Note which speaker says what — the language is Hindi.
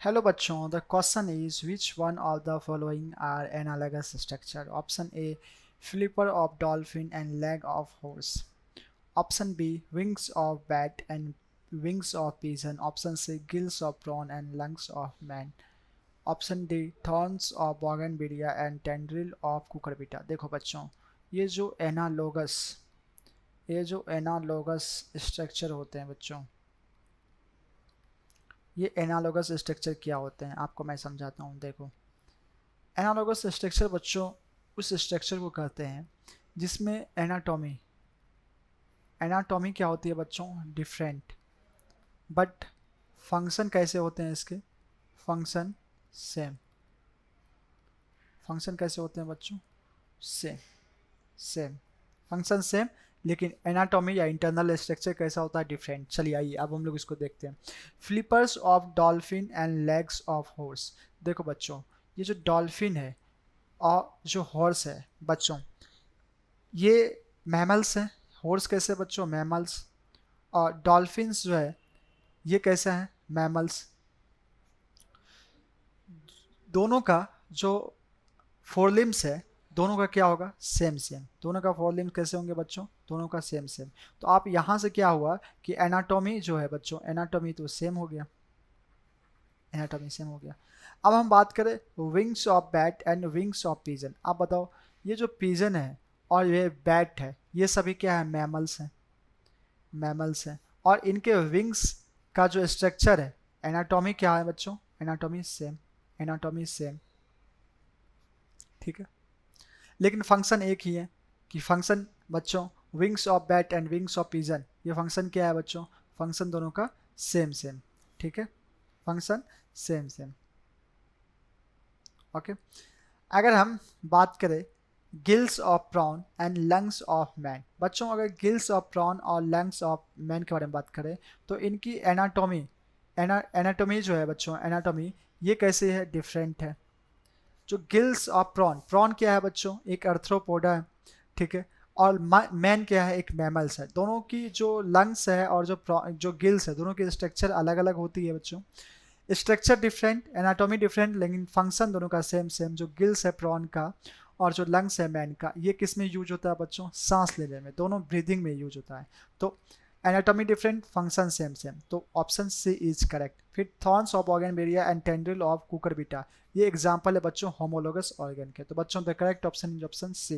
Speaker 1: हेलो बच्चों, the question is which one of the following are analogous structure. Option A flipper of dolphin and leg of horse, option B wings of bat and wings of pigeon, option C gills of prawn and lungs of man, option D thorns of bougainvillea and tendril of cucurbita. देखो बच्चों, ये जो एनालॉगस स्ट्रक्चर होते हैं बच्चों, ये एनालॉगस स्ट्रक्चर क्या होते हैं आपको मैं समझाता हूँ। देखो, एनालॉगस स्ट्रक्चर बच्चों उस स्ट्रक्चर को कहते हैं जिसमें एनाटॉमी क्या होती है बच्चों, डिफरेंट, बट फंक्शन कैसे होते हैं इसके, फंक्शन सेम। फंक्शन कैसे होते हैं बच्चों, सेम सेम फंक्शन सेम, लेकिन एनाटॉमी या इंटरनल स्ट्रक्चर कैसा होता है, डिफरेंट। चलिए आइए अब हम लोग इसको देखते हैं। Flippers of dolphin and legs of horse. देखो बच्चों, ये जो डॉल्फिन है और जो हॉर्स है बच्चों, ये मैमल्स हैं। हॉर्स कैसे बच्चों, मैमल्स, और डॉल्फिन्स जो है ये कैसे हैं, मैमल्स। दोनों का जो फोर लिम्स है, दोनों का क्या होगा, सेम सेम। दोनों का फोर लिम्स कैसे होंगे बच्चों, दोनों का सेम सेम। तो आप यहाँ से क्या हुआ कि एनाटॉमी जो है बच्चों, एनाटॉमी तो सेम हो गया, एनाटॉमी सेम हो गया। अब हम बात करें wings of bat and wings of pigeon. आप बताओ, ये जो पिजन है और ये बैट है, ये सभी क्या है, मैमल्स हैं, मैमल्स हैं। और इनके विंग्स का जो स्ट्रक्चर है, एनाटॉमी क्या है बच्चों, एनाटॉमी सेम, एनाटॉमी सेम, ठीक है। लेकिन फंक्शन एक ही है कि फंक्शन बच्चों wings of bat and wings of pigeon, ये फंक्शन क्या है बच्चों, फंक्शन दोनों का सेम सेम, ठीक है, फंक्शन सेम सेम। ओके, अगर हम बात करें gills of prawn and lungs of man. बच्चों अगर गिल्स ऑफ प्रॉन और लंग्स ऑफ मैन के बारे में बात करें तो इनकी एनाटॉमी जो है बच्चों, एनाटॉमी ये कैसे है, डिफरेंट है। जो गिल्स ऑफ प्रॉन, प्रॉन क्या है बच्चों, एक अर्थ्रोपोडा है, ठीक है, और मैन क्या है, एक मैमल्स है। दोनों की जो लंग्स है और जो गिल्स है, दोनों की स्ट्रक्चर अलग अलग होती है बच्चों। स्ट्रक्चर डिफरेंट, एनाटॉमी डिफरेंट, लेकिन फंक्शन दोनों का सेम सेम। जो गिल्स है प्रॉन का और जो लंग्स है मैन का, ये किस में यूज होता है बच्चों, सांस लेने में, दोनों ब्रीदिंग में यूज होता है। तो anatomy different, function same same, तो ऑप्शन सी इज करेक्ट। फिर thorns of bougainvillea and tendril of cucurbita, ये एग्जाम्पल है बच्चों होमोलोगस ऑर्गन के। तो बच्चों the correct option is option C.